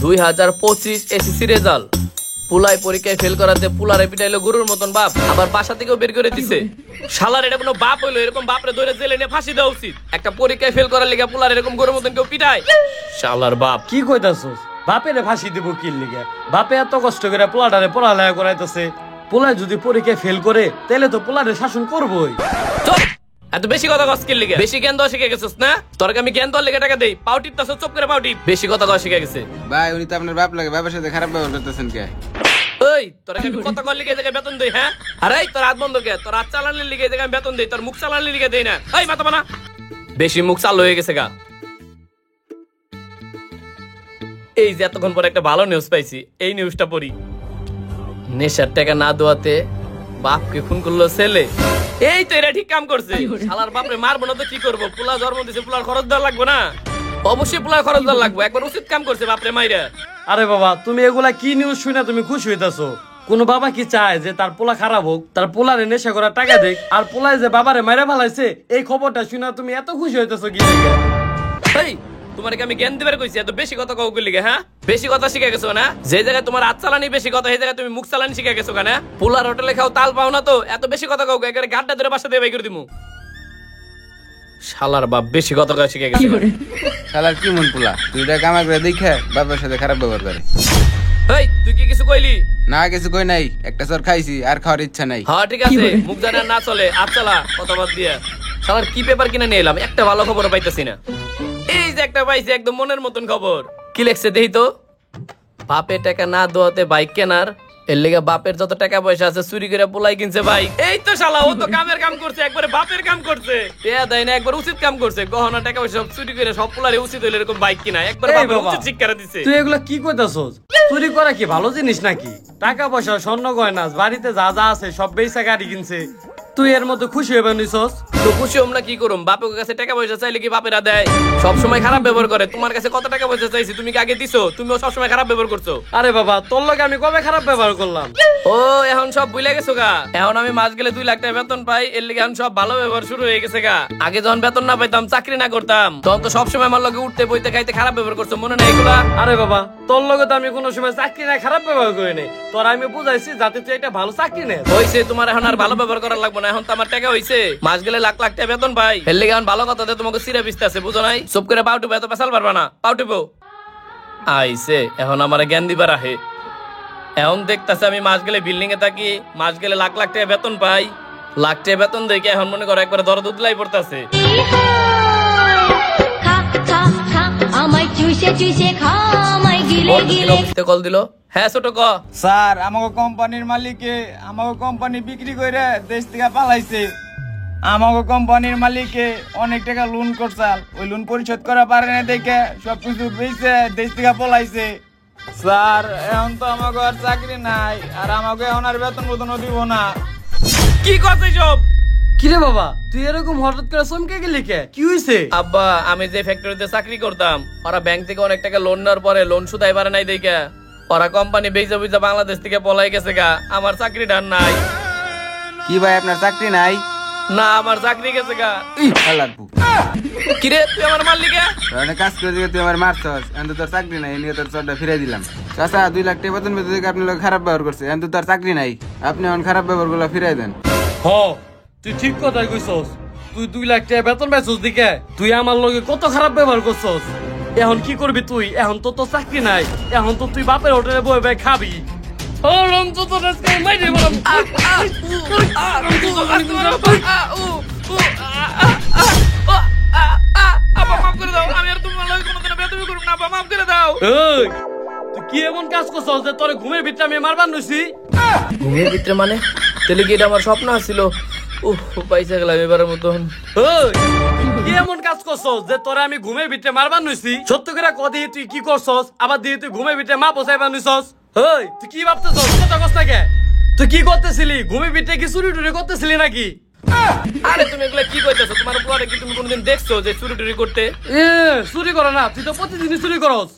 2025 SSC result. পুলাই পরীক্ষায় fail করাতে পুলারে পিটাইলো গরুর মতন বাপ, আবার বাসা থেকেও বের করে দিছে। শালার এটা কোনো বাপ হইলো? এরকম বাপরে ধরে জেলে নিয়ে ফাঁসি দেওয়া উচিত। একটা পরীক্ষায় ফেল করার লিগা পুলার এরকম গরুর মতন কেউ পিটায়? শালার বাপ। কি কইতাছস? বাপেরে ফাঁসি দিব কি লিগা? বাপে এত কষ্ট করে পোলাটারে পড়ালেখা করাইতেছে, পোলা যদি পরীক্ষায় ফেল করে তাহলে তো পোলারে শাসন করবই। চুপ! এত বেশি কথা কস কি লিগা? বেশি জ্ঞান দেওয়া শিখে গেছিস না? তোর আমি জ্ঞান দেওয়ার লিগা টাকা দেই, পাউটির তাছ চুপ করে পাউটি। বেশি কথা কওয়া শিখে গেছে। ভাই উনি তো আপনার বাপ লাগে, বাবার সাথে খারাপ ব্যবহার করতেছেন কে? ওই তোর আমি কথা কর লিগে জায়গায় বেতন দেই? হ্যাঁ, আরে তোর হাত বন্ধ কে? তোর হাত চালানোর লিগে জায়গায় আমি বেতন দেই, তোর মুখ চালানোর লিগে দেই না। এই মাথা বানা, বেশি মুখ চালু হয়ে গেছে গা। এই যে এতক্ষণ পরে একটা ভালো নিউজ পাইছি, এই নিউজটা পড়ি। নেশার টাকা না দেওয়াতে বাপকে খুন করলো ছেলে। এই তো এরা ঠিক কাম করছে। শালার বাপরে মারবো না তো কি করবো? পোলা জন্ম দিছে, পোলার খরচ দেওয়া লাগবে না? অবশ্যই পোলার খরচ দেওয়া লাগবে। একবার উচিত কাম করছে বাপরে মাইরা। আরে বাবা, তুমি এগুলা কি নিউজ শুনে তুমি খুশি হইতাছো? কোন বাবা কি চায় যে তার পোলা খারাপ হোক, তার পোলারে নেশা করার টাকা দেখ, আর পোলায় যে বাবারে মাইরা ফেলাইছে এই খবরটা শুনে তুমি এত খুশি হইতাছো কি লিগা? এই তোমার কি আমি জ্ঞান দিবার কইছি? এত বেশি কথা কও কি লিগা? হ্যাঁ, বেশি কথা শিখে গেছো না? যে জায়গায় তোমার হাত চালানি বেশি কথা, সেই জায়গায় তুমি মুখ চালানি শিখে গেছো কেন? পোলার হোটেলে খাও তাল পাও না তো এত বেশি কথা কও? একেবারে গাড্ডা ধরে বাসা দিয়ে বাই করে দিমু। শালার বাপ বেশি কথা কওয়া শিখে গেছে। শালার কি মন পোলা, তুই এটা কামা করে দেখে বাবার সাথে খারাপ ব্যবহার করে। এই তুই কি কিছু কইলি? না কিছু কই নাই, একটা চর খাইছি আর খাওয়ার ইচ্ছা নাই। হ্যাঁ ঠিক আছে, মুখ জানা না চলে, আর চালা কথা বাদ দিয়া। শালার কি পেপার কিনে নিয়ে এলাম, একটা ভালো খবর পাইতেছি না। এই যে একটা পাইছি একদম মনের মতন খবর। কি লেখছে দেখি তো? বাপে টাকা না দেওয়াতে বাইক কেনার, এর লেগে বাপের যত টাকা পয়সা আছে চুরি করে পোলাই কিনছে বাইক। এই তো শালা, ও তো কামের কাম করছে, একবারে বাপের কাম করছে। টেয়া দেয় না, একবার উচিত কাম করছে। গহনা টাকা পয়সা সব চুরি করে সব পোলারে উচিত হইলে এরকম বাইক কিনা। একবার এই বাপের বাবা, উচিত শিক্ষা দিছে। তুই এগুলা কি কইতাছস? চুরি করা কি ভালো জিনিস নাকি? টাকা পয়সা, স্বর্ণ গয়না, বাড়িতে যা যা আছে সব বেচা গাড়ি কিনছে, তুই এর মধ্যে খুশি হইবে নিছস? তো খুশি হম না কি করুম? বাপের কাছে টাকা পয়সা চাইলে কি বাপেরা দেয়? সব সময় খারাপ ব্যবহার করে। তোমার কাছে কত টাকা পয়সা চাইছি, তুমি কি আগে দিছো? তুমিও সব সময় খারাপ ব্যবহার করছো। আরে বাবা, তোর লগে আমি কবে খারাপ ব্যবহার করলাম? ও এখন সব ভুলে গেছো গা? এখন আমি মাস গেলে 2 লাখ টাকা বেতন পাই, এর লিগে এখন সব ভালো ব্যবহার শুরু হয়ে গেছে গা। আগে যখন বেতন না পাইতাম, চাকরি না করতাম, তখন তো সবসময় আমার লগে উঠতে বইতে খাইতে খারাপ ব্যবহার করছো, মনে নেই এগুলা? আরে বাবা, তোর লগে তো আমি কোনো সময় চাকরি না খারাপ ব্যবহার করি নাই। তোর আমি বুঝাইছি যাতে তুই একটা ভালো চাকরি নে। হইছে, তোমার এখন আর ভালো ব্যবহার করার লাগবে না। এখন তো আমার টাকা হইছে, মাস গেলে লাখ লাখ টাকা বেতন পাই। এর লিগে এখন ভালো কথা তোমাকে সিরা বিস্তে আছে, বুঝো নাই? চুপ করে পাউটিবো, এত পেশাল পারবা না। পাউটিবো আইছে, এখন আমার জ্ঞান দিবার আহে। এখন দেখতেছে আমি মাস গেলে বিল্ডিং এ থাকি, মাস গেলে লাখ লাখ টাকা বেতন পাই। লাখ টাকা বেতন দেখে এখন মনে করো একবার দরদ উতলাই পড়তেছে। কল দিল। হ্যাঁ ছোট ক। স্যার, আমাকে কোম্পানির মালিকে আমাকে কোম্পানি বিক্রি করে দেশ থেকে পালাইছে। আমাকে কোম্পানির মালিকে অনেক টাকা লোন করছাল, ওই লোন পরিশোধ করা পারে না দেখে সবকিছু বেচে দেশ থেকে পলাইছে। স্যার, এখন তো আমাকে আর চাকরি নাই, আর আমাকে এখন আর বেতন বেতনও দিব না। কি কথা সব? কিরে বাবা, তুই এরকম হঠাৎ করে চমকে গেলি কে? কি হইছে? আব্বা, আমি যে ফ্যাক্টরিতে চাকরি করতাম, ওরা ব্যাংক থেকে অনেক টাকা লোন নেওয়ার পরে লোন শুধাই পারে নাই দেখে ওরা কোম্পানি বেচা বেচা বাংলাদেশ থেকে পলাই গেছে গা। আমার চাকরিটা নাই। কি ভাই আপনার চাকরি নাই? না, আমার চাকরি গেছে গা। শালার পু, কিরে তুই আমার মারলি কে? অনেক কাজ করে দিয়ে তুই আমার মারছস, এখন তো তোর চাকরি নাই, এনে তোর চরটা ফিরাই দিলাম। চাচা 2 লাখ টাকা বেতন পেতে দেখে আপনি লোক খারাপ ব্যবহার করছে, এখন তো তোর চাকরি নাই, আপনি এখন খারাপ ব্যবহার গুলো ফিরাই দেন। হ, তুই ঠিক কথাই কইছস। তুই 2 লাখ টাকা বেতন পাইছস দিকে তুই আমার লগে কত খারাপ ব্যবহার করছস। এখন কি করবি তুই? এখন তো তোর চাকরি নাই, এখন তো তুই বাপের হোটেলে বয়ে বয়ে খাবি। ও রঞ্জু, তো আজকে মাইরে বললাম। এই, তুই কি এমন কাজ করছস যে তোরে ঘুমের ভিতরে আমি মারবার নইছি? ঘুমের ভিতরে মানে? তাহলে কি এটা আমার স্বপ্ন ছিল? পাইসা গেলাম এবারের মতন। এই, কি এমন কাজ করছস যে তোরে আমি ঘুমের ভিতরে মারবার নইছি? সত্য করে কদি তুই কি করছস? আবার দিয়ে তুই ঘুমের ভিতরে মা বসাইবার নইছস? এই, তুই কি ভাবতেছস? কথা কস না কে? তুই কি করতেছিলি? ঘুমের ভিতরে কি চুরি টুরি করতেছিলি নাকি? আরে তুমি এগুলা কি কইতেছো? তোমার উপরে কি তুমি কোনদিন দেখছো যে চুরি টুরি করতে? চুরি করে না, তুই তো প্রতিদিনই চুরি করস।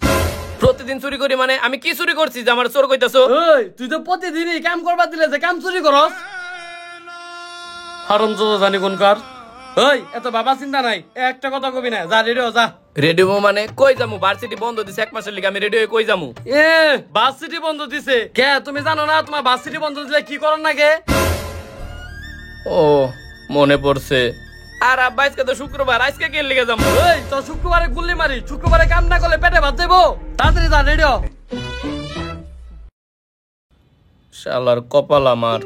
প্রতিদিন চুরি করি মানে? আমি কি চুরি করছি যে আমার চোর কইতেছো? এই, তুই তো প্রতিদিনই কাম করবা দিলে যে কাম চুরি করস। হারামজাদা জানি কোনকার। ওই এত বাবা চিন্তা নাই একটা কথা কবি না, যা রেডিও যা। রেডিও মানে কই যামু? ভার্সিটি বন্ধ দিছে 1 মাসের লিগে, আমি রেডিও কই যামু? এ ভার্সিটি বন্ধ দিছে কে? তুমি জানো না তোমার ভার্সিটি বন্ধ দিলে কি করার না কে? ও মনে পড়ছে। আর আব্বা আজকে তো শুক্রবার, আজকে কে লিগে যামু? ওই তো শুক্রবারে গুল্লি মারি, শুক্রবারে কাম না করলে পেটে ভাত যাবো। তাড়াতাড়ি যা রেডিও। শালার কপাল আমার,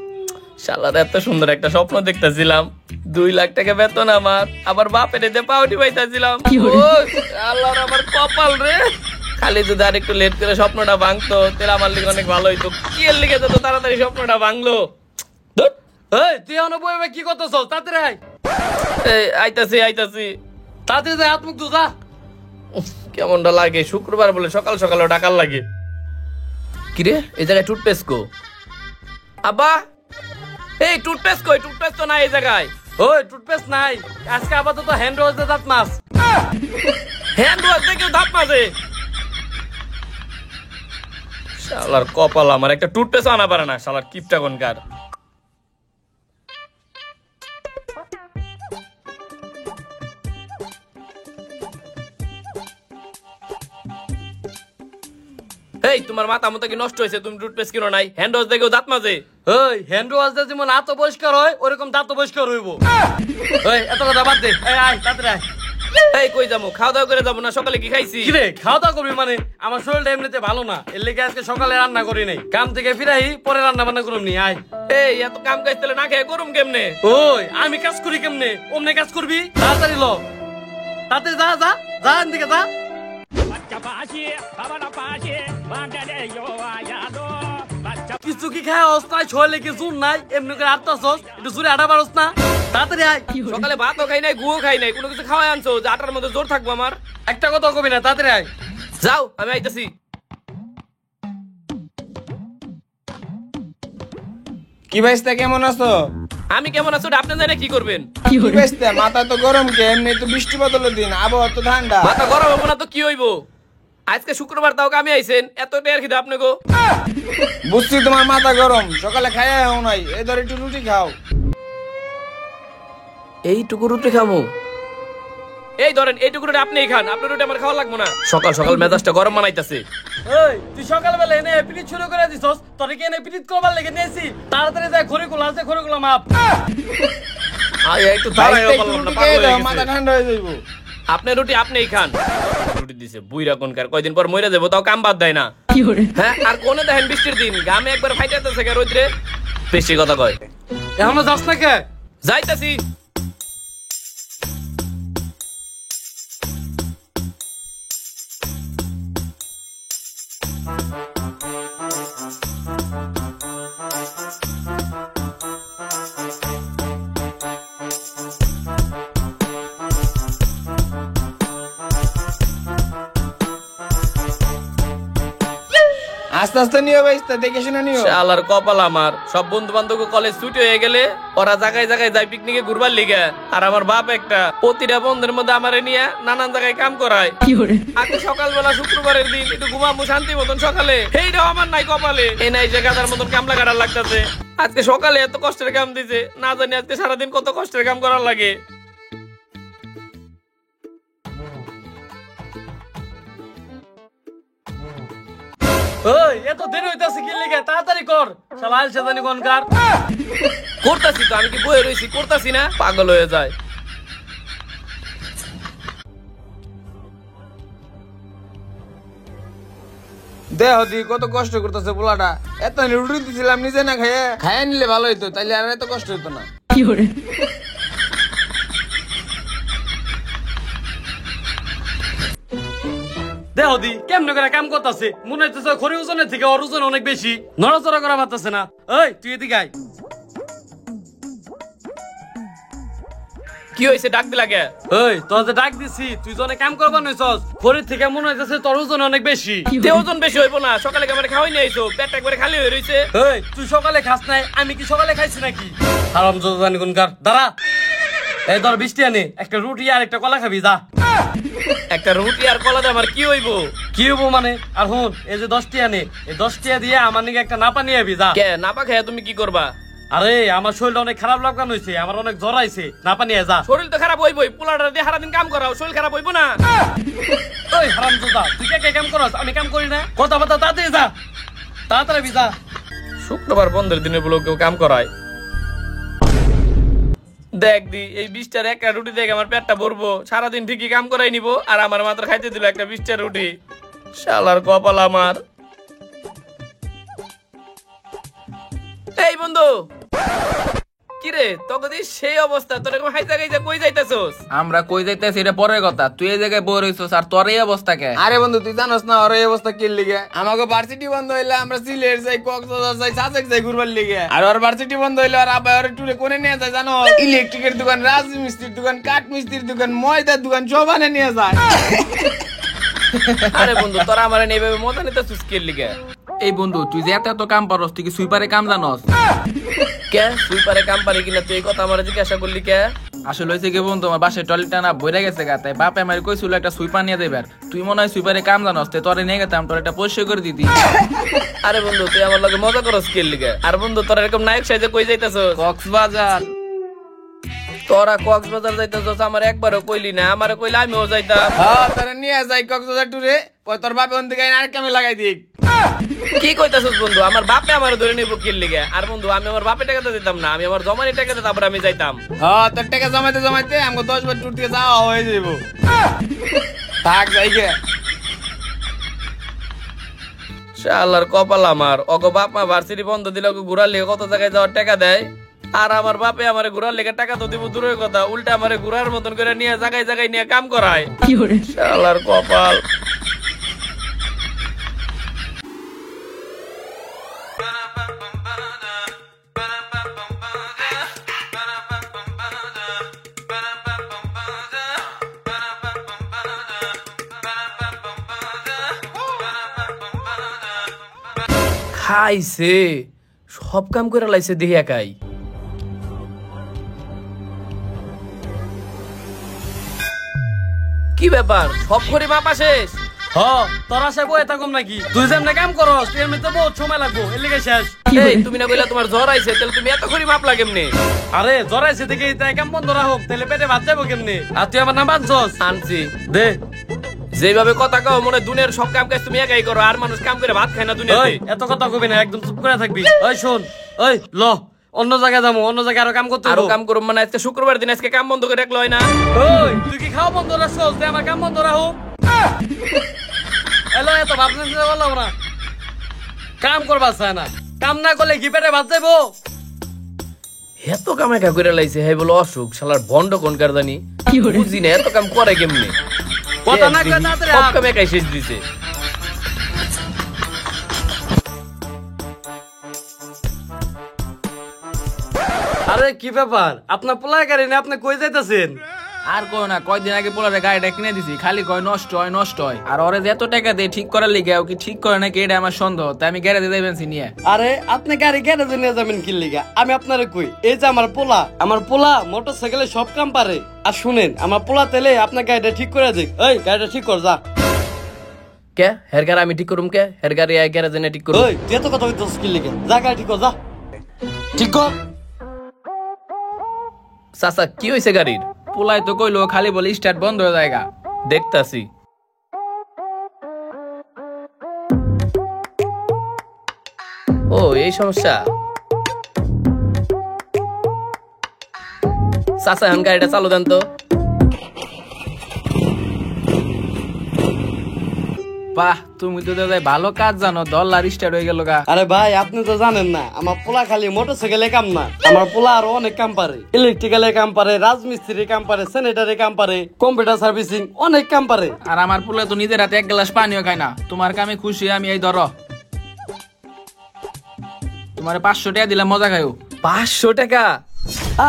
শালার এত সুন্দর একটা স্বপ্ন দেখতেছিলাম, 2 লাখ টাকা বেতন আমার, আবার বাপের এতে পাউটি পাইতেছিলাম। ও শালার আমার কপাল রে। খালি যদি আর একটু লেট করে স্বপ্নটা ভাঙতো তাহলে আমার লিগে অনেক ভালো হইতো। কি এর লিগে তো তাড়াতাড়ি স্বপ্নটা ভাঙলো। ধুর। এই তুই এখন বইবে কি করতেছ? তাড়াতাড়ি আয়। এই আইতাছি আইতাছি। তাড়াতাড়ি যা, হাত মুখ ধো যা। উফ, কেমনটা লাগে শুক্রবার বলে সকাল সকালে ডাকার লাগে। কিরে এই জায়গায় টুথপেস্ট কো? আব্বা এই টুথপেস্ট কই? টুথপেস্ট তো নাই এই জায়গায়। ওই টুথপেস্ট নাই, আজকে আপাতত হ্যান্ড ওয়াশ দিয়ে দাঁত মাছ। হ্যান্ড ওয়াশ দিয়ে কেউ দাঁত মাজে? শালার কপাল আমার, একটা টুথপেস্ট আনা পারে না শালার কিপটা কোনকার। এই তোমার মাথা মতো কি নষ্ট হয়েছে? তুমি টুথপেস্ট কিনো নাই? হ্যান্ড ওয়াশ দিয়ে কেউ দাঁত মাজে? ওই হ্যান্ড ওয়াশ দিয়ে যেমন হাত পরিষ্কার হয় ওরকম দাঁত পরিষ্কার হইব। ওই এত কথা বাদ দে, এই আয় তাড়াতাড়ি আয়। এই কই যাবো? খাওয়া দাওয়া করে যাবো না? সকালে কি খাইছি? কি রে খাওয়া দাওয়া করবি মানে? আমার শরীরটা এমনিতে ভালো না, এর লেগে আজকে সকালে রান্না করি নাই। কাম থেকে ফিরাই পরে রান্না বান্না করুম নি। আয়। এই এত কাম কাজ তাহলে না খেয়ে করুম কেমনে? ওই আমি কাজ করি কেমনে? অমনে কাজ করবি। তাড়াতাড়ি ল, তাড়াতাড়ি যা যা যা, এদিকে যা। কিছু কি খায় অস্তায় ছয় লেগে জোর নাই, এমনি করে আটটাছস, একটু জোরে আটা পারস না। তাড়াতাড়ি আয়। সকালে ভাতও খাই নাই, গুও খাই নাই, কোনো কিছু খাওয়াই আনছো যে আটার মধ্যে জোর থাকবো আমার? একটা কথা কবি না, তাড়াতাড়ি আয়। যাও আমি আইতাছি। কি ভাইস্তা কেমন আছো? আমি কেমন আছো আপনি জানে কি করবেন? কি ভাইস্তা মাথা তো গরম কে? এমনি তো বৃষ্টি বদলের দিন, আবহাওয়া তো ঠান্ডা। মাথা গরম হবো না তো কি হইব? আজকে শুক্রবার তাও কামে আইছেন, এত টেয়ার খিদে আপনি গো। বুঝছি তোমার মাথা গরম, সকালে খাইয়া হও নাই, এই ধর একটু রুটি খাও। এইটুকু রুটি খামু? এই ধরেন এইটুকু রুটি আপনিই খান, আপনার রুটি আমার খাওয়া লাগবো না। সকাল সকাল মেজাজটা গরম বানাইতেছে। এই তুই সকালবেলা এনে পিরিত শুরু করে দিছস, তোর কি এনে পিরিত করবার লেগে নিয়েছি? তাড়াতাড়ি যা, খড়িগুলো আছে খড়িগুলো মাপ। একটু ভাইস্তা একটু রুটি খেয়ে দাও, মাথা ঠান্ডা হয়ে যাইবো। আপনি রুটি আপনিই খান। রুটি দিছে বুইরা কোনকার, কয়দিন পর মইরা যাবো তাও কাম বাদ দেয় না। হ্যাঁ আর কোনে দেখেন বৃষ্টির দিন গামে একবার ফাইটাতেছে কে রোদ্রে? বেশি কথা কয়। এখনো যাস না কে? যাইতাছি। আস্তে আস্তে নিও ভাইস্তা, দেখে শুনে নিও। শালার কপাল আমার, সব বন্ধু বান্ধব কলেজ ছুটি হয়ে গেলে ওরা জায়গায় জায়গায় যায় পিকনিকে ঘুরবার লিগে, আর আমার বাপ একটা প্রতিটা বন্ধের মধ্যে আমারে নিয়ে নানান জায়গায় কাম করায়। আজকে সকালবেলা শুক্রবারের দিন একটু ঘুমাবো শান্তি মতন সকালে, এইটাও আমার নাই কপালে। এই নাই যে গাদার মতন কামলা কাটার লাগতেছে। আজকে সকালে এত কষ্টের কাম দিছে, না জানি আজকে সারাদিন কত কষ্টের কাম করার লাগে। ওই এত দেরি হইতাছে কি লিগে? তাড়াতাড়ি কর, শালা আইছে জানি কোনকার। করতাছি তো, আমি কি বয়ে রইছি? করতাছি না? পাগল হয়ে যায়। দেহ দি কত কষ্ট করতেছে পোলাটা, এত রুটি দিছিলাম নিজে না খাইয়ে খাইয়ে নিলে ভালো হইতো, তাইলে আর এত কষ্ট হইতো না। দেহ দি কেমনে করে কাম করতেছে, মনে হইতেছে খড়ি ওজনের থেকে ওর ওজন অনেক বেশি, নড়াচড়া করা পারতেছে না। ওই তুই এদিকে আয়। কি হয়েছে ডাক দিলা কে? ওই তোর যে ডাক দিছি, তুই জনে কাম করবা নইছস, খড়ির থেকে মনে হইতেছে তোর ওজন অনেক বেশি। তে ওজন বেশি হইব না? সকালে আমার খাওয়াই নিয়ে আইছো, পেটটা একবারে খালি হয়ে রইছে। ওই তুই সকালে খাস নাই, আমি কি সকালে খাইছি নাকি? হারাম জানি কোনকার। দাঁড়া, এই ধর বৃষ্টি আনে, একটা রুটি আর একটা কলা খাবি, যা। একটা রুটি আর কলা দিয়ে আমার কি হইব? কি হবো মানে? আর হুন, এই যে 10 টিয়া নে, এই 10 টিয়া দিয়ে আমার নিকে একটা নাপা নিয়ে আবি, যা। কে নাপা খেয়ে তুমি কি করবা? আরে আমার শরীরটা অনেক খারাপ লাগানো হয়েছে, আমার অনেক জ্বর আইছে, না পানি যা। শরীর তো খারাপ হইবই, পোলাটা দিয়ে সারাদিন কাম করাও, শরীর খারাপ হইব না? ওই হারামজাদা, তুই কে কাম করস? আমি কাম করি না। কথা বার্তা তাড়াতাড়ি যা, তাড়াতাড়ি যা। শুক্রবার বন্ধের দিনে বলো কেউ কাম করায়? দেখ দি এই 20টার একটা রুটি দেখে আমার পেটটা ভরবো, সারাদিন ঠিকই কাম করাই নিব, আর আমার মাত্র খাইতে দিল একটা 20টার রুটি। শালার কপাল আমার। এই বন্ধু, কিরে তোকে দি সেই অবস্থা, তোর এরকম হাইজা গাইজা কই যাইতেছস? আমরা কই যাইতেছি এটা পরের কথা, তুই এই জায়গায় বই রইছস আর তোর এই অবস্থা কে? আরে বন্ধু তুই জানোস না ওর এই অবস্থা কি লিগে? আমাকে ভার্সিটি বন্ধ হইলে আমরা সিলেট যাই, কক্সবাজার যাই, সাজেক যাই ঘুরবার লিগে। আর ওর ভার্সিটি বন্ধ হইলে আর আবার ওর টুরে কোনে নিয়ে যায় জানো? ইলেকট্রিকের দোকান, রাজমিস্ত্রির দোকান, কাঠ মিস্ত্রির দোকান, ময়দার দোকান সব আনে নিয়ে যায়। আরে বন্ধু তোরা আমার এইভাবে মজা নিতেছিস কি লিগে? এই বন্ধু তুই যে এত কাম পারস, তুই কি সুইপারে কাম জানস? কে সুইপারে কাম পারি কিনা তুই এই কথা আমার জিজ্ঞাসা করলি কে? আসলে হয়েছে কি বন্ধু, আমার বাসায় টয়লেটটা না বইরা গেছে গা, তাই বাপে আমার কইছিল একটা সুইপার নিয়ে দেবার। তুই মনে হয় সুইপারে কাম জানস, তাই তোরে নিয়ে গেতাম, তোর একটা পরিষ্কার করে দিতি। আরে বন্ধু তুই আমার লগে মজা করস কি লিগে? আর বন্ধু তোরা এরকম নায়ক সাইজে কই যাইতেছস? কক্সবাজার। তোরা কক্সবাজার যাইতেছস আমার একবারও কইলি না, আমারে কইলে আমিও যাইতাম। হ্যাঁ তোরা নিয়ে যাই কক্সবাজার টুরে, পরে তোর বাপে ওন থেকে আর কামে লাগাই দিক। কি কইতাছস বন্ধু? আমার বাপে আমার ধরে নিব কি লিগে? আর বন্ধু আমি আমার বাপে টাকা দিতাম না, আমি আমার জমানি টাকা দিতাম, তারপর আমি যাইতাম। হ্যাঁ তোর টাকা জমাইতে জমাইতে আমাকে 10 বার টুর থেকে যাওয়া হয়ে যাবো। থাক যাই গে। শালার কপাল আমার, ওগো বাপ মা ভার্সিটি বন্ধ দিলে ওকে ঘুরার লেগে কত জায়গায় যাওয়ার টাকা দেয়, আর আমার বাপে আমারে ঘুরার লেগে টাকা তো দিব দূরের কথা, উল্টা আমারে ঘুরার মতন করে নিয়ে জায়গায় জায়গায় নিয়ে কাম করায়। শালার কপাল। খাইছে সব কাম করে লাইছে দেখি একাই। কি ব্যাপার, সব করে মাপা শেষ? হ, তোরা সে বয়ে থাকুম নাকি? তুই যেমনে কাম করস তুই এমনিতে বহুত সময় লাগবো, এর লিগে শেষ। এই তুমি না কইলা তোমার জ্বর আইছে, তাহলে তুমি এত করে মাপলা কেমনে? আরে জরাইছে দেখে তাই কাম বন্ধ রাখো, তাহলে পেটে ভাত যাবো কেমনে? আর তুই আমার নাম বাঁধছস? আনছি। দে। যেভাবে কথা কও মনে দুনিয়ার সব কাম কাজ তুমি একাই করো, আর মানুষ কাম করে ভাত খায় না দুনিয়াতে। ওই এত কথা কবি না, একদম চুপ করে থাকবি। ওই শোন, ওই ল অন্য জায়গায় যাবো, অন্য জায়গায় আরো কাম করতে আরো হইবো। কাম করো মানে? আজকে শুক্রবার দিন, আজকে কাম বন্ধ করে রাখলো হয় না? ওই তুই কি খাওয়া বন্ধ রাখছস? তুই আমার কাম বন্ধ রাখো। এলো এত ভাবলেন বললাম না, কাম করবার চায় না, কাম না করলে কি পেটে ভাত যাইবো? এত কাম একা করে লাইছে, হ্যাঁ বলো অসুখ, শালার ভন্ড কোনকার জানি বুঝি না, এত কাম করে কেমনে? কথা না কয়ে তাড়াতাড়ি সব আয়। কাম একাই শেষ দিছে। আরে কি ব্যাপার, আপনার পোলায় গাড়ি না, আপনি কই যাইতেছেন? আর কই না, কয়দিন আগে পোলারে গাড়িটা কিনে দিছি, খালি কয় নষ্ট হয় নষ্ট হয়। আর ওরে যে এত টাকা দিয়ে ঠিক করার লিগে, ও কি ঠিক করে নাকি এটা আমার সন্দেহ, তাই আমি গ্যারেজে যাইবেনছি নিয়ে। আরে আপনি গাড়ি গ্যারেজে নিয়ে যাবেন কি লিগা? আমি আপনারে কই, এই যে আমার পোলা মোটরসাইকেলে সব কাম পারে। আর শুনেন, আমার পোলা তেলে আপনার গাড়িটা ঠিক করে দিক। এই গাড়িটা ঠিক কর যা। কে হের গাড়ি আমি ঠিক করুম? কে হের গাড়ি এক গ্যারেজে ঠিক করুম? ওই তুই এত কথা কইতেছিস কি লিগা? যা গাড়ি ঠিক কর যা, ঠিক কর। চাচা কি হইছে গাড়ির? পোলাই তো কইলো খালি বলে স্টার্ট বন্ধ হয়ে যায় গা। দেখতাছি। ও এই সমস্যা। চাচা এখন গাড়িটা চালু দেন তো। বাহ, তুমি তো দাদা ভালো কাজ জানো, ডলার স্টার্ট হয়ে গেল গা। আরে ভাই আপনি তো জানেন না, আমার পোলা খালি মোটরসাইকেলে কাম না, আমার পোলা আরো অনেক কাম পারে। ইলেকট্রিক্যালে কাম পারে, রাজমিস্ত্রি কাম পারে, স্যানিটারি কাম পারে, কম্পিউটার সার্ভিসিং অনেক কাম পারে। আর আমার পোলা তো নিজের হাতে এক গ্লাস পানিও খায় না। তোমার কামে খুশি আমি, এই ধরো তোমার 500 টাকা দিলাম, মজা খাইও। 500 টাকা?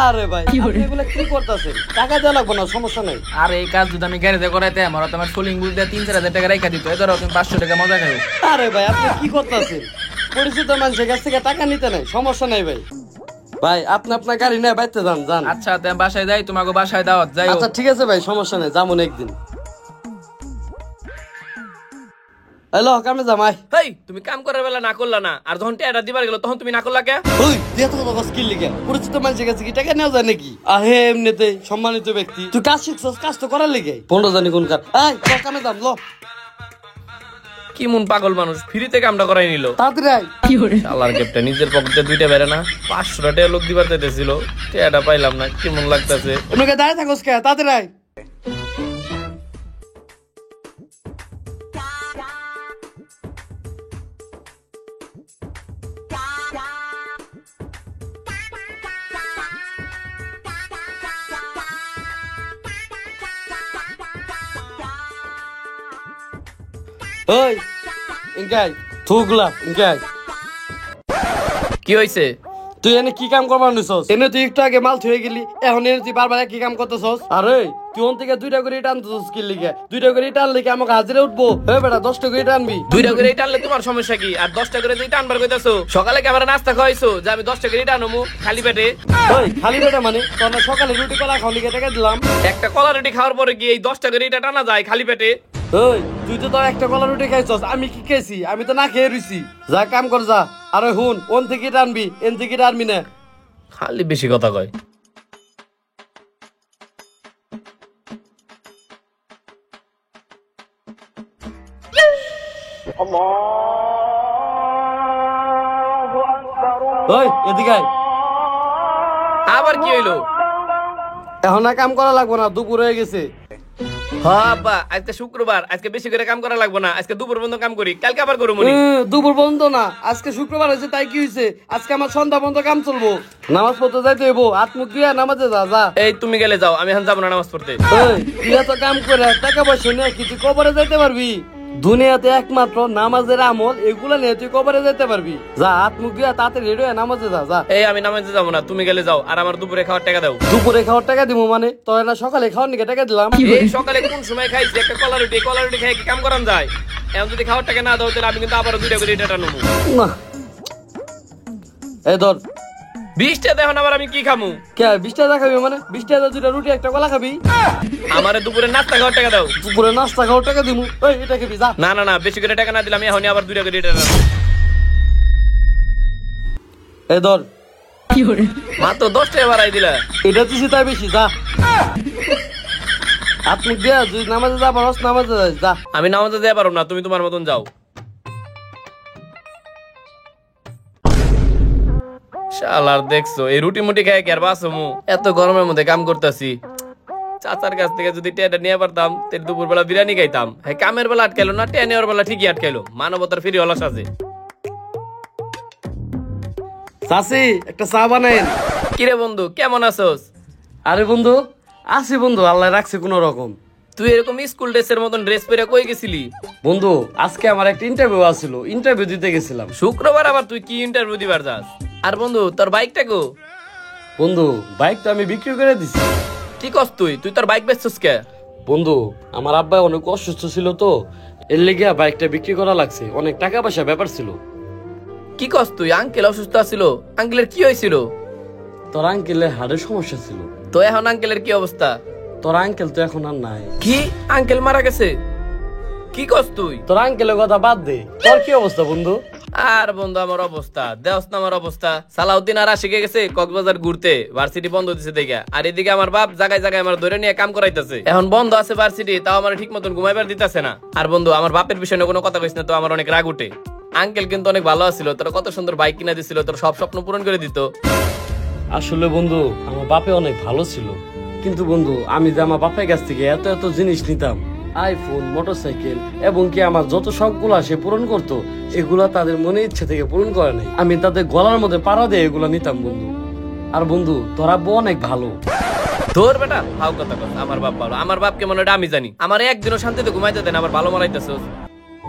আরে ভাই আপনি এগুলা কি করতেছেন? টাকা দেওয়া লাগবে না, সমস্যা নাই। আর এই কাজ যদি আমি গ্যারেজে করাইতে আমার তোমার সোলিং বুঝ দিয়ে 3-4 হাজার টাকা রেখা দিত, এই ধরো তুমি 500 টাকা মজা খাইও। আরে ভাই আপনি কি করতেছেন? পরিচিত মানুষের কাছ থেকে টাকা নিতে নাই, সমস্যা নাই ভাই। ভাই আপনি আপনার গাড়ি নিয়ে বাইতে যান যান। আচ্ছা তুমি বাসায় যাই, তোমাকে বাসায় দাওয়াত যাই। আচ্ছা ঠিক আছে ভাই, সমস্যা নাই, যাবো না একদিন। হ্যালো কামে জামাই হেই তুমি কাম করার বেলা না করলা না, আর যখন টেয়াটা দিবার গেল তখন তুমি না করলা কে? ওই দিয়ে তো কথা স্কিল লিখে পরিচিত মানুষের কাছে কি টাকা নেওয়া যায় নাকি? আহে এমনিতে সম্মানিত ব্যক্তি, তুই কাজ শিখছস, কাজ তো করার লিগে 15 জানি কোন কাজ। এই চল কামে যাম ল। কি মন পাগল মানুষ, ফ্রিতে কামটা করাই নিল। তাড়াতাড়ি আয়। শালার গেপটা নিজের পকেটে দুইটা বেরে না, 500 টাকা লোক দিবার চাইতেছিল, টেয়াটা পাইলাম না, কি মন লাগতেছে। ওনাকে দাঁড়িয়ে থাকোস কে? তাড়াতাড়ি আয়। ওই ইনকাই থুগলা ইনকাই, কি হইছে? তুই এনে কি কাম করবার নিছস? এনে তুই একটু আগে মাল থুয়ে গেলি, এখন এনে তুই বারবার কি কাম করতেছস? আরে তুই ওন থেকে 2টা করে ইট আনতেছস কি লিগে? 2টা করে ইট আনলে কি আমাকে হাজিরে উঠবো? হে বেটা 10টা করে ইট আনবি। 2টা করে এটা আনলে তোমার সমস্যা কি? আর 10টা করে তুই টানবার কইতাছো? সকালে কি আমার নাস্তা খাওয়াইছো যে আমি 10টা করে এটা আনমু খালি পেটে? ওই খালি বেটা মানে তোর না সকালে রুটি কলা খাওয়া লিগে টাকা দিলাম। একটা কলা রুটি খাওয়ার পরে কি এই 10টা করে এটা টানা যায় খালি পেটে? ওই তুই তো তোর একটা কলা রুটি খাইছস, আমি কি খাইছি? আমি তো না খেয়ে রইছি। যা কাম কর যা। আরে হুন ওন থেকে ইট আনবি, এন থেকে ইট আনবি না। খালি বেশি কথা কয়। ওই এদিকে আয়। আবার কি হইলো? এখন আর কাম করা লাগবো না, দুপুর হয়ে গেছে। হ্যাঁ আব্বা, আজকে শুক্রবার, আজকে বেশি করে কাম করা লাগবে না, আজকে দুপুর পর্যন্ত কাম করি, কালকে আবার করবো মনি। দুপুর বন্ধ না, আজকে শুক্রবার হয়েছে তাই কি হয়েছে? আজকে আমার সন্ধ্যা বন্ধ কাম চলবো। নামাজ পড়তে যাইতে হইব, হাত মুখ দিয়ে নামাজে যা যা। এই তুমি গেলে যাও, আমি এখন যাবো না নামাজ পড়তে। এই, তুই এত কাম করে টাকা পয়সা নিয়ে কি তুই কবরে যাইতে পারবি? দুনিয়াতে একমাত্র নামাজের আমল এগুলা নিয়ে তুই কবরে যেতে পারবি। যা হাত মুখ দিয়ে তাতে রেডি হয়ে নামাজে যা যা। এই আমি নামাজে যাবো না, তুমি গেলে যাও, আর আমার দুপুরে খাওয়ার টাকা দাও। দুপুরে খাওয়ার টাকা দিব মানে? তোর না সকালে খাওয়ার নিকে টাকা দিলাম। এই সকালে কোন সময় খাইছি একটা কলা রুটি খেয়ে কি কাম করান যায়? এখন যদি খাওয়ার টাকা না দাও তাহলে আমি কিন্তু আবারও 2টা করে এটা টানবো। না এই ধর 20টা দেখুন আবার আমি কি খামু? কে 20 টাকা খাবি মানে? 20 টাকা 2টা রুটি একটা কলা খাবি? আমারে দুপুরে নাস্তা খাওয়ার টাকা দাও। দুপুরে নাস্তা খাওয়ার টাকা দিমু? এই এটা খাবি যা। না না না, বেশি করে টাকা না দিলে আমি এখনই আবার 2টা করে এটা টানবো। এই ধর মাত্র 10 টাকা বাড়াই দিলা। এটা দিছি তাই বেশি যা। হাত মুখ দিয়ে তুই নামাজে যা, পারস নামাজে যাস যা। আমি নামাজে যেতে পারবো না, তুমি তোমার মতন যাও। শালার দেখছো এই রুটি মুটি খাই কি আর বাঁচমু? এত গরমের মধ্যে কাম করতেছি, চাচার কাছ থেকে যদি টেয়াটা নিয়ে পারতাম তাহলে দুপুর বেলা বিরিয়ানি খাইতাম। হ্যাঁ কামের বেলা আটকাইলো না, টেয়া নেওয়ার বেলা ঠিকই আটকাইলো। মানবতার ফিরি হলাস আছে। চাচি একটা চা বানাইন। কিরে বন্ধু কেমন আছোস? আরে বন্ধু আছি বন্ধু, আল্লাহ রাখছে কোন রকম। তুই এরকম স্কুল ড্রেসের মতন ড্রেস পরে কই গেছিলি? বন্ধু আজকে আমার একটা ইন্টারভিউ আছিল, ইন্টারভিউ দিতে গেছিলাম। শুক্রবার আবার তুই কি ইন্টারভিউ দিবার যাস? আর বন্ধু তোর বাইকটা গো? বন্ধু বাইক তো আমি বিক্রি করে দিছি। কি কস তুই? তুই তোর বাইক বেচছিস কে? বন্ধু আমার আব্বা অনেক অসুস্থ ছিল তো, এর লেগে বাইকটা বিক্রি করা লাগছে, অনেক টাকা পয়সা ব্যাপার ছিল। কি কস তুই? আঙ্কেল অসুস্থ ছিল? আঙ্কেলের কি হয়েছিল? তোর আঙ্কেলের হাড়ের সমস্যা ছিল। তো এখন আঙ্কেলের কি অবস্থা? তোর আঙ্কেল তো এখন আর নাই। কি আঙ্কেল মারা গেছে? কি কস তুই? তোর আঙ্কেলের কথা বাদ দে, তোর কি অবস্থা বন্ধু? আর বন্ধু আমার অবস্থা দেওস না, আমার অবস্থা। সালাউদ্দিন আর আশিকে গেছে কক্সবাজার ঘুরতে, ভার্সিটি বন্ধ দিছে দেখে। আর এদিকে আমার বাপ জায়গায় জায়গায় আমার ধরে নিয়ে কাম করাইতেছে। এখন বন্ধ আছে ভার্সিটি, তাও আমার ঠিক মতন ঘুমাইবার দিতেছে না। আর বন্ধু আমার বাপের বিষয়ে কোনো কথা কইস না তো, আমার অনেক রাগ উঠে। আঙ্কেল কিন্তু অনেক ভালো আছিল, তোর কত সুন্দর বাইক কিনা দিছিল, তোর সব স্বপ্ন পূরণ করে দিত। আসলে বন্ধু আমার বাপে অনেক ভালো ছিল, কিন্তু বন্ধু আমি যে আমার বাপের কাছ থেকে এত এত জিনিস নিতাম, আইফোন, মোটরসাইকেল এবং কি আমার যত শখগুলা সে পূরণ করতো, এগুলা তাদের মনে ইচ্ছে থেকে পূরণ করে নাই। আমি তাদের গলার মধ্যে পাড়া দিয়ে এগুলা নিতাম বন্ধু। আর বন্ধু তোর আব্বু অনেক ভালো। তোর বেটা হাউ কথা কস, আমার বাপ ভালো। আমার বাপকে মনে হয় আমি জানি, আমার একদিনও শান্তিতে ঘুমাইতে দেন, আবার ভালো মারাইতেছ।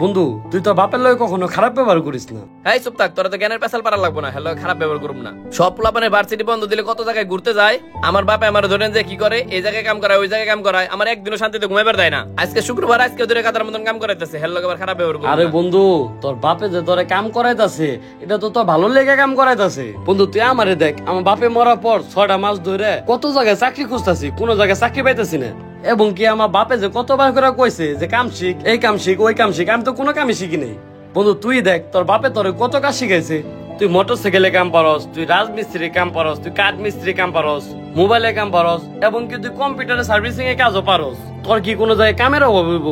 বন্ধু তুই তোর বাপের লগে কখনো খারাপ ব্যবহার করিস না। এই চুপ থাক, তোরা তো জ্ঞানের পেছাল পারা লাগবো না। হ্যালো খারাপ ব্যবহার করুম না। সব পোলাপানের ভার্সিটি বন্ধ দিলে কত জায়গায় ঘুরতে যায়। আমার বাপে আমার ধরেন যে কি করে, এই জায়গায় কাম করায় ওই জায়গায় কাম করায়, আমার একদিনও শান্তিতে ঘুমাইবার দেয় না। আজকে শুক্রবার, আজকে দূরে কাতার মতন কাম করাইতেছে, হ্যালো আবার খারাপ ব্যবহার করুম আরে না। বন্ধু তোর বাপে যে তোরে কাম করাইতাছে এটা তো তোর ভালো লেগে কাম করাইতাছে। বন্ধু তুই আমারে দেখ, আমার বাপে মরার পর 6টা মাস ধরে কত জায়গায় চাকরি খুঁজতাছি, কোনো জায়গায় চাকরি পাইতাছি না। এবং কি আমার বাপে যে কতবার করে কইছে যে কাম শিখ, এই কাম শিখ, ওই কাম শিখ, আমি তো কোনো কামই শিখি নাই। বন্ধু তুই দেখ তোর বাপে তোর কত কাজ শিখাইছে। তুই মোটরসাইকেলে কাম পারস, তুই রাজমিস্ত্রি কাম পারস, তুই কাঠ মিস্ত্রি কাম পারস, মোবাইলে কাম পারস, এবং কি তুই কম্পিউটারে সার্ভিসিং এর কাজও পারস। তোর কি কোনো জায়গায় কামের অভাব হইব?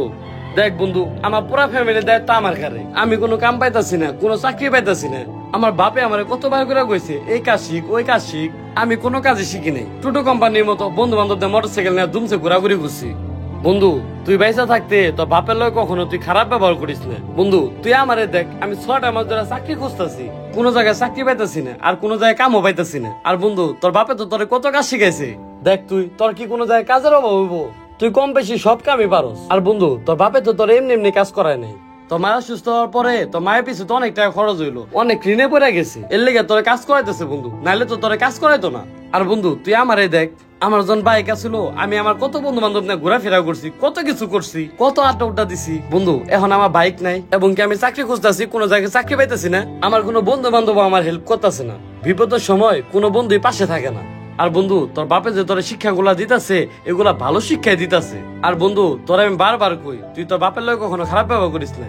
দেখ বন্ধু, আমার পুরা ফ্যামিলির দায়িত্ব আমার ঘরে। আমি কোনো কাম পাইতাছি না, কোনো চাকরি পাইতাছি না। আমার বাপে আমার কতবার করে কইছে এই কাজ শিখ, ওই কাজ শিখ, আমি কোনো কাজে শিখি নাই। টোটো কোম্পানির মতো বন্ধু বান্ধবদের মোটরসাইকেল নিয়ে দুমছে ঘোরাঘুরি করছি। বন্ধু তুই বাইসা থাকতে তোর বাপের লয় কখনো তুই খারাপ ব্যবহার করিস না। বন্ধু তুই আমারে দেখ, আমি 6টা মাস ধরে চাকরি খুঁজতেছি, কোনো জায়গায় চাকরি পাইতাছি না, আর কোনো জায়গায় কামও পাইতাছি না। আর বন্ধু তোর বাপে তো তোর কত কাজ শিখাইছে। দেখ তুই তোর কি কোনো জায়গায় কাজের অভাব হইব? তুই কম বেশি সব কামই পারস। আর বন্ধু তোর বাপে তো তোর এমনি এমনি কাজ করায় নাই। তোর মায়ের সুস্থ হওয়ার পরে তোর মায়ের পিছু তো অনেক টাকা খরচ হইলো, অনেক ঋণে পড়ে গেছে। এর লেগে তোর কাজ করাইতেছে বন্ধু, নাইলে তো তোর কাজ করাইতো না। আর বন্ধু তুই আমারে দেখ, আমার যখন বাইক আছিল আমি আমার কত বন্ধু বান্ধব নিয়ে ঘোরাফেরা করছি, কত কিছু করছি, কত আড্ডা উড্ডা দিছি। বন্ধু এখন আমার বাইক নাই, এবং কি আমি চাকরি খুঁজতেছি, কোনো জায়গায় চাকরি পাইতেছি না। আমার কোনো বন্ধু বান্ধব আমার হেল্প করতেছে না। বিপদের সময় কোনো বন্ধুই পাশে থাকে না। আর বন্ধু তোর বাপে যে তোর শিক্ষাগুলা দিতেছে এগুলা ভালো শিক্ষাই দিতেছে। আর বন্ধু তোর আমি বারবার কই, তুই তোর বাপের লয় কখনো খারাপ ব্যবহার করিস না।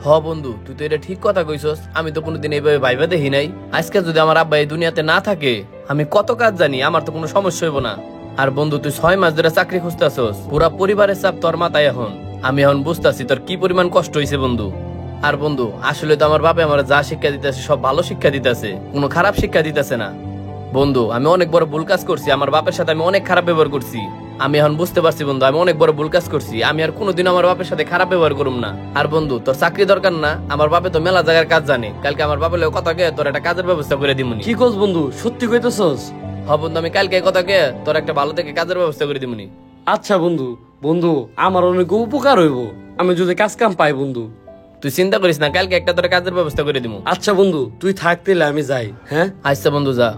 হ বন্ধু, তুই তো এটা ঠিক কথা কইছস। আমি তো কোনোদিন এইভাবে ভাইবা দেখি নাই। আজকে যদি আমার আব্বা এই দুনিয়াতে না থাকে, আমি কত কাজ জানি, আমার তো কোনো সমস্যা হইব না। আর বন্ধু তুই 6 মাস ধরে চাকরি খুঁজতেছস, পুরা পরিবারের চাপ তোর মাথায়। এখন আমি এখন বুঝতাছি তোর কি পরিমাণ কষ্ট হইছে বন্ধু। আর বন্ধু আসলে তো আমার বাপে আমার যা শিক্ষা দিতেছে সব ভালো শিক্ষা দিতেছে, কোনো খারাপ শিক্ষা দিতেছে না। বন্ধু আমি অনেক বড় ভুল কাজ করছি, আমার বাপের সাথে আমি অনেক খারাপ ব্যবহার করছি। আমি এখন বুঝতে পারছি বন্ধু, আমি অনেক বড় ভুল কাজ করছি। আমি আর কোনোদিন আমার বাপের সাথে খারাপ ব্যবহার করুম না। আর বন্ধু তোর চাকরি দরকার না, আমার বাপে তো মেলা জায়গার কাজ জানে। কালকে আমার বাপের লগে কথা কে তোর একটা কাজের ব্যবস্থা করে দিমুনি। কি কস বন্ধু, সত্যি কইতেছস? হ বন্ধু, আমি কালকে কথা কে তোর একটা ভালো থেকে কাজের ব্যবস্থা করে দিমুনি। আচ্ছা বন্ধু, বন্ধু আমার অনেক উপকার হইব আমি যদি কাজ কাম পাই। বন্ধু তুই চিন্তা করিস না, কালকে একটা তোর কাজের ব্যবস্থা করে দিমু। আচ্ছা বন্ধু তুই থাকতে আমি যাই। হ্যাঁ আচ্ছা বন্ধু যা।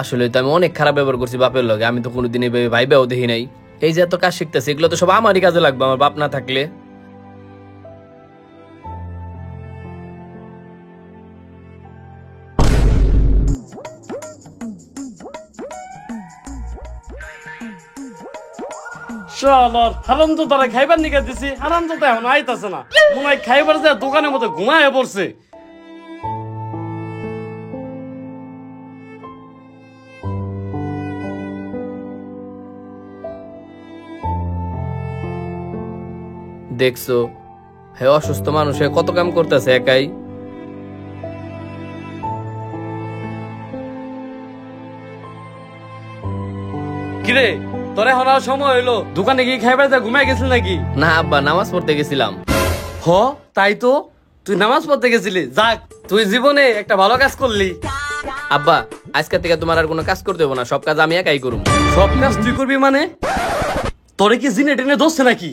আসলে তো আমি অনেক খারাপ ব্যবহার করছি বাপের লগে। আমি তো কোনোদিন এইভাবে ভাইবাও দেখি নাই। এই যে এত কাজ শিখতেছে এগুলো তো সব আমারই কাজে লাগবে, আমার বাপ না থাকলে। হারাম তো তারা খাইবার নিকে দিছি, হারাম তো এখন আইতাছে না। মনে হয় খাইবার যে দোকানের মধ্যে ঘুমায় পড়ছে। দেখছো হে অসুস্থ মানুষে কত কাম করতেছে একাই। কিরে তোর এখন আর সময় হইলো, দোকানে গিয়ে খাইবার যা ঘুমাই গেছিল নাকি? না আব্বা, নামাজ পড়তে গেছিলাম। হ তাই তো, তুই নামাজ পড়তে গেছিলি, যাক তুই জীবনে একটা ভালো কাজ করলি। আব্বা আজকে থেকে তোমার আর কোনো কাজ করতে হবে না, সব কাজ আমি একাই করুম। সব কাজ তুই করবি মানে? তোরে কি জিনে টেনে ধরছে নাকি?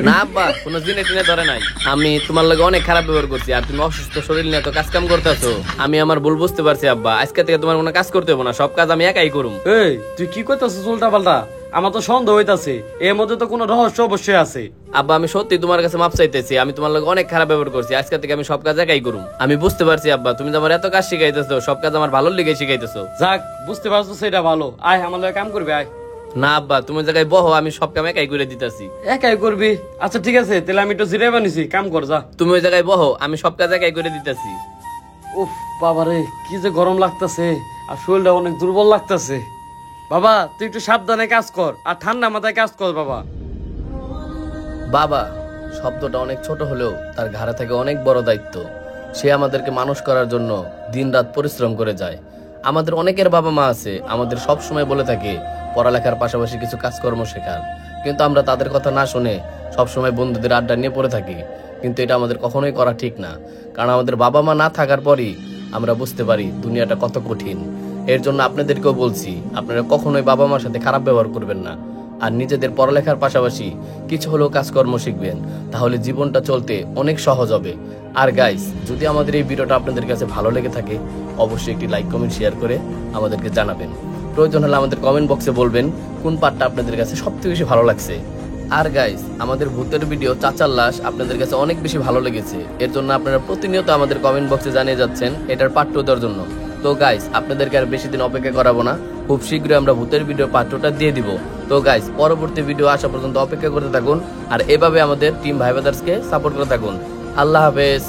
না আব্বা, কোনো জিনে টিনে ধরে নাই। আমি তোমার লগে অনেক খারাপ ব্যবহার করছি, আর তুমি অসুস্থ শরীর নিয়ে তো কাজ কাম করতেছো। আমি আমার ভুল বুঝতে পারছি আব্বা, আজকে থেকে তোমার কোনো কাজ করতে হবে না, সব কাজ আমি একাই করুম। এই তুই কি করতেছিস উল্টা পাল্টা? আমার তো সন্দেহ হইতাছে এর মধ্যে তো কোনো রহস্য অবশ্যই আছে। আব্বা আমি সত্যি তোমার কাছে মাপ চাইতেছি, আমি তোমার লগে অনেক খারাপ ব্যবহার করছি। আজকে থেকে আমি সব কাজ একাই করুম। আমি বুঝতে পারছি আব্বা, তুমি যে আমার এত কাজ শিখাইতেছো, সব কাজ আমার ভালো লেগে শিখাইতেছো। যাক বুঝতে পারছো সেটা ভালো। আয় আমার লগে কাম করবি আয়। না আব্বা, তুমি জায়গায় বহো, আমি সব কাম একাই করে দিতেছি। একাই করবি? আচ্ছা ঠিক আছে, তাহলে আমি একটু জিরাই বানিয়েছি, কাম কর যা। তুমি ওই জায়গায় বহো, আমি সব কাজ একাই করে দিতেছি। উফ বাবারে কি যে গরম লাগতেছে, আর শরীরটা অনেক দুর্বল লাগতেছে। বাবা তুই একটু সাবধানে কাজ কর, আর ঠান্ডা মাথায় কাজ কর বাবা। বাবা শব্দটা অনেক ছোট হলেও তার ঘাড়ে থেকে অনেক বড় দায়িত্ব। সে আমাদেরকে মানুষ করার জন্য দিনরাত পরিশ্রম করে যায়। আমাদের অনেকের বাবা মা আছে, আমাদের সব সময় বলে থাকে পড়ালেখার পাশাপাশি কিছু কাজকর্ম শেখার, কিন্তু আমরা তাদের কথা না শুনে সবসময় বন্ধুদের আড্ডা নিয়ে পড়ে থাকি। কিন্তু এটা আমাদের কখনোই করা ঠিক না, কারণ আমাদের বাবা মা না থাকার পরই আমরা বুঝতে পারি দুনিয়াটা কত কঠিন। এর জন্য আপনাদেরকেও বলছি, আপনারা কখনোই বাবা মার সাথে খারাপ ব্যবহার করবেন না, আর নিজেদের পড়ালেখার পাশাপাশি কিছু হলেও কাজকর্ম শিখবেন, তাহলে জীবনটা চলতে অনেক সহজ হবে। আর গাইস, যদি আমাদের এই ভিডিওটা আপনাদের কাছে ভালো লেগে থাকে অবশ্যই একটি লাইক কমেন্ট শেয়ার করে আমাদেরকে জানাবেন। প্রয়োজন হলে আমাদের কমেন্ট বক্সে বলবেন কোন পার্টটা আপনাদের কাছে সবথেকে বেশি ভালো লাগছে। আর গাইস, আমাদের ভূতের ভিডিও চাচার লাশ আপনাদের কাছে অনেক বেশি ভালো লেগেছে, এর জন্য আপনারা প্রতিনিয়ত আমাদের কমেন্ট বক্সে জানিয়ে যাচ্ছেন এটার পার্ট 2 দেওয়ার জন্য। তো গাইস আপনাদেরকে আর বেশি দিন অপেক্ষা করাবো না, খুব শীঘ্রই আমরা ভূতের ভিডিও পার্ট 2টা দিয়ে দিব। তো গাইস পরবর্তী ভিডিও আসা পর্যন্ত অপেক্ষা করতে থাকুন আর এভাবে আমাদের টিম ভাই ব্রাদার্সকে সাপোর্ট করে থাকুন। আল্লাহ হাফেজ।